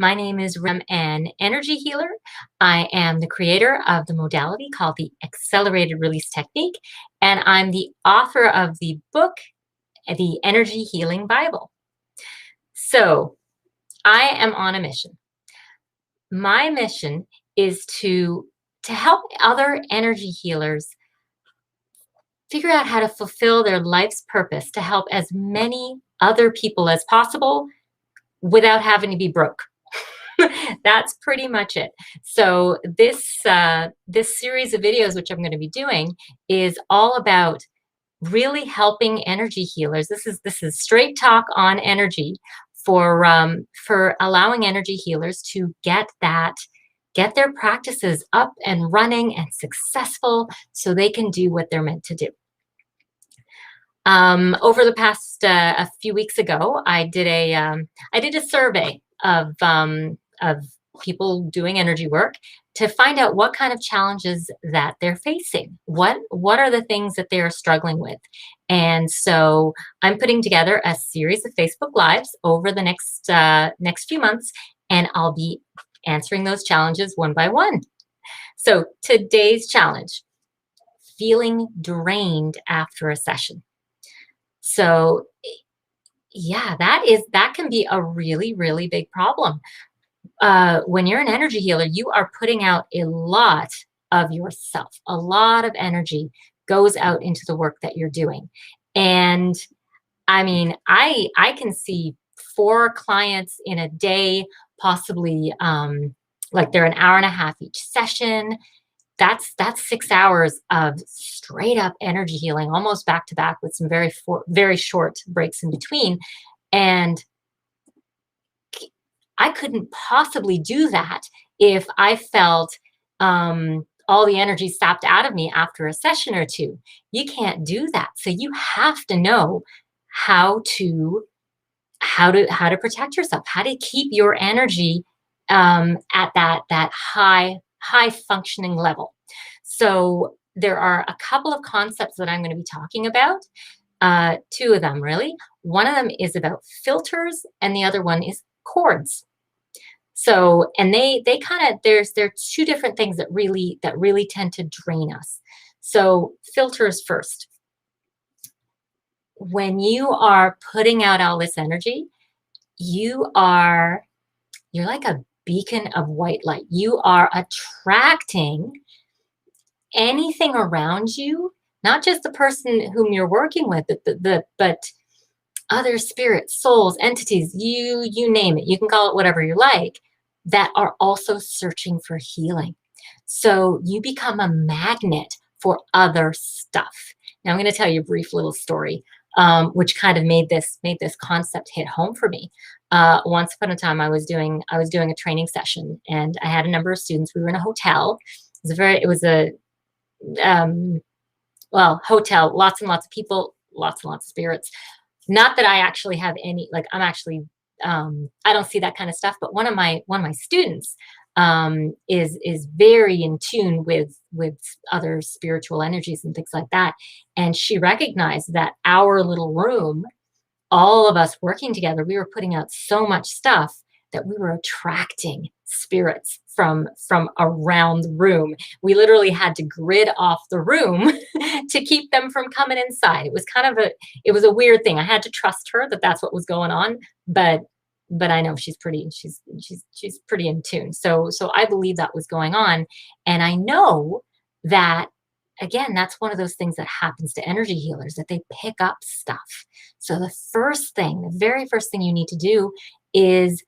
My name is an energy healer. I am the creator of the modality called the accelerated release technique, and I'm the author of the book, The Energy Healing Bible. So I am on a mission. My mission is to help other energy healers figure out how to fulfill their life's purpose to help as many other people as possible without having to be broke. That's pretty much it. So this series of videos, which I'm going to be doing, is all about really helping energy healers. This is straight talk on energy for allowing energy healers to get their practices up and running and successful, so they can do what they're meant to do. Over the past a few weeks ago, I did a survey of people doing energy work to find out what kind of challenges that they're facing. What are the things that they are struggling with? And so I'm putting together a series of Facebook Lives over the next few months, and I'll be answering those challenges one by one. So today's challenge: feeling drained after a session. So yeah, that can be a really, really big problem. When you're an energy healer, you are putting out a lot of yourself. A lot of energy goes out into the work that you're doing. And I mean, I can see 4 clients in a day, possibly, like they're an hour and a half each session. That's 6 hours of straight up energy healing, almost back to back, with some very short breaks in between. And I couldn't possibly do that if I felt all the energy sapped out of me after a session or two. You can't do that. So you have to know how to protect yourself, how to keep your energy at that high functioning level. So there are a couple of concepts that I'm going to be talking about. 2 of them, really. One of them is about filters, and the other one is cords. So, and they kind of, there are 2 different things that really tend to drain us. So filters first. When you are putting out all this energy, you're like a beacon of white light. You are attracting anything around you, not just the person whom you're working with, but other spirits, souls, entities, you name it. You can call it whatever you like, that are also searching for healing. So you become a magnet for other stuff. Now I'm going to tell you a brief little story, which kind of made this concept hit home for me. Once upon a time, I was doing a training session, and I had a number of students. We were in a hotel. It was a hotel, lots and lots of people, lots and lots of spirits. Not that I actually have any, like, I'm actually, I don't see that kind of stuff, but one of my students is very in tune with other spiritual energies and things like that. And she recognized that our little room, all of us working together, we were putting out so much stuff that we were attracting spirits from around the room. We literally had to grid off the room to keep them from coming inside. It was it was a weird thing. I had to trust her that that's what was going on, but I know she's pretty in tune. So I believe that was going on, and I know that, again, that's one of those things that happens to energy healers, that they pick up stuff. So the very first thing you need to do is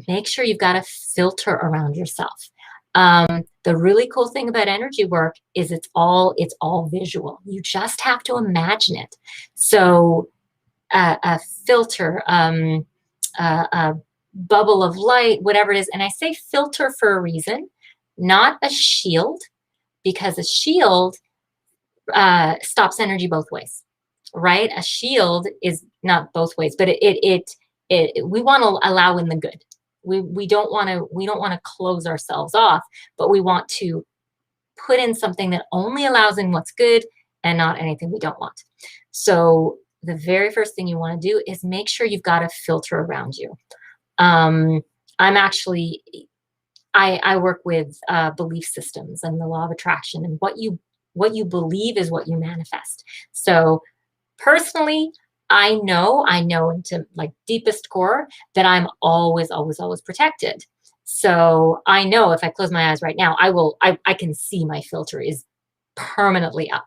make sure you've got a filter around yourself. The really cool thing about energy work is it's all visual. You just have to imagine it. So a filter, a bubble of light, whatever it is. And I say filter for a reason, not a shield, because a shield stops energy both ways, right? A shield is not both ways, but we want to allow in the good. We don't want to close ourselves off, but we want to put in something that only allows in what's good and not anything we don't want. So the very first thing you want to do is make sure you've got a filter around you. I'm actually I work with belief systems and the law of attraction, and what you believe is what you manifest. So personally, I know into like deepest core that I'm always, always, always protected. So I know if I close my eyes right now, I can see my filter is permanently up.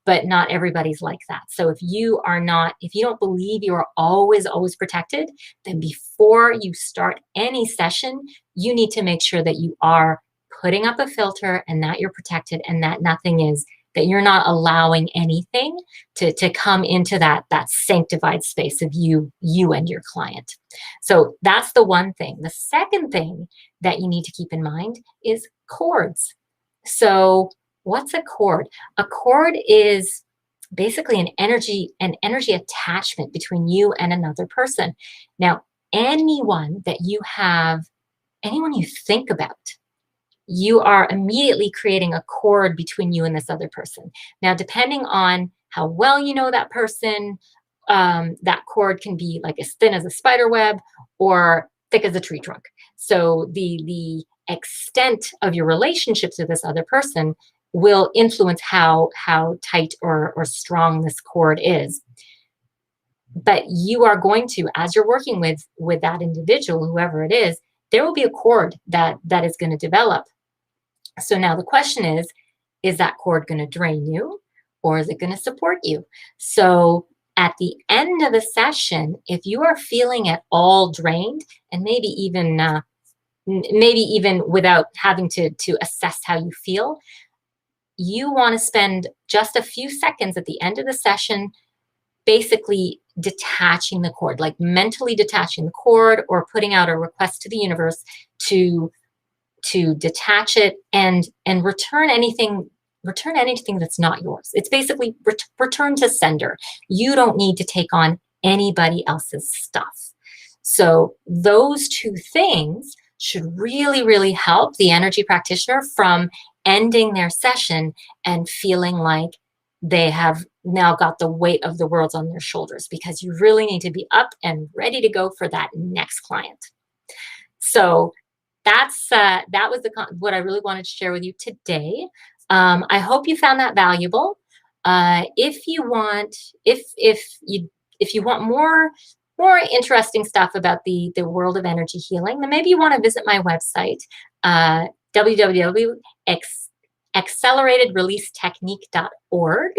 But not everybody's like that. So if you don't believe you are always, always protected, then before you start any session, you need to make sure that you are putting up a filter and that you're protected and that nothing is, that you're not allowing anything to come into that sanctified space of you and your client. So that's the one thing. The second thing that you need to keep in mind is cords. So what's a cord? A cord is basically an energy attachment between you and another person. Now, anyone that you have, anyone you think about, you are immediately creating a cord between you and this other person. Now, depending on how well you know that person, that cord can be like as thin as a spider web or thick as a tree trunk. So the extent of your relationships with this other person will influence how tight or strong this cord is. But you are going to, as you're working with that individual, whoever it is, there will be a cord that is going to develop. So now the question is that cord going to drain you or is it going to support you? So at the end of the session, if you are feeling at all drained, and maybe even without having to assess how you feel, you want to spend just a few seconds at the end of the session basically detaching the cord, like mentally detaching the cord or putting out a request to the universe to detach it and return anything that's not yours. It's basically return to sender. You don't need to take on anybody else's stuff. So those two things should really, really help the energy practitioner from ending their session and feeling like they have now got the weight of the world on their shoulders, because you really need to be up and ready to go for that next client. So that was what I really wanted to share with you today. I hope you found that valuable. If you want more interesting stuff about the world of energy healing, then maybe you want to visit my website, www.acceleratedreleasetechnique.org.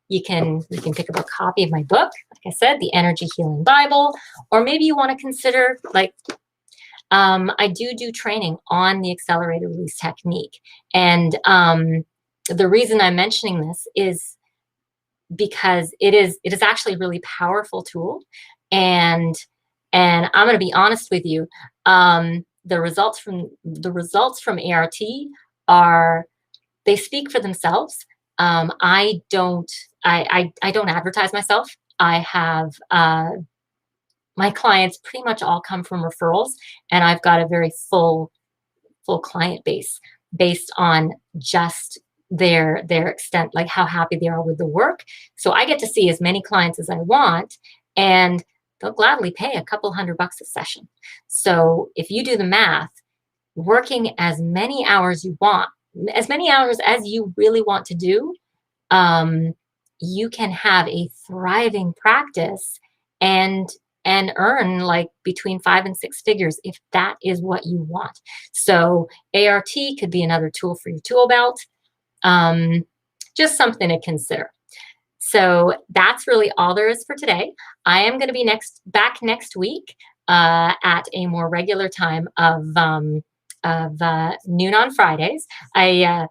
You can pick up a copy of my book, like I said, The Energy Healing Bible, or maybe you want to consider I do training on the accelerated release technique. And the reason I'm mentioning this is because it is actually a really powerful tool. And I'm going to be honest with you, the results from ART they speak for themselves. I don't advertise myself. I have my clients pretty much all come from referrals, and I've got a very full client base based on just their extent, like how happy they are with the work. So I get to see as many clients as I want, and they'll gladly pay a couple $100 a session. So if you do the math, working as many hours you want, as many hours as you really want to do, you can have a thriving practice and earn like between 5 and 6 figures if that is what you want. So ART could be another tool for your tool belt. Just something to consider. So that's really all there is for today. I am going to be back next week at a more regular time of noon on Fridays. I'm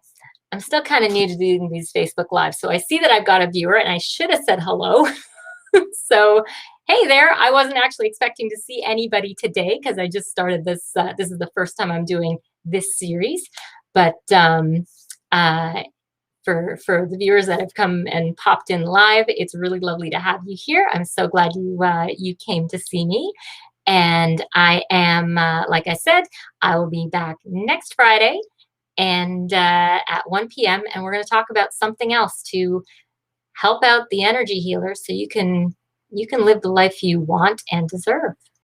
still kind of new to doing these Facebook Lives, so I see that I've got a viewer, and I should have said hello. So, hey there. I wasn't actually expecting to see anybody today because I just started this. This is the first time I'm doing this series. But for the viewers that have come and popped in live, it's really lovely to have you here. I'm so glad you came to see me. And I am, like I said, I will be back next Friday and at 1 p.m. And we're going to talk about something else to help out the energy healer so you can live the life you want and deserve.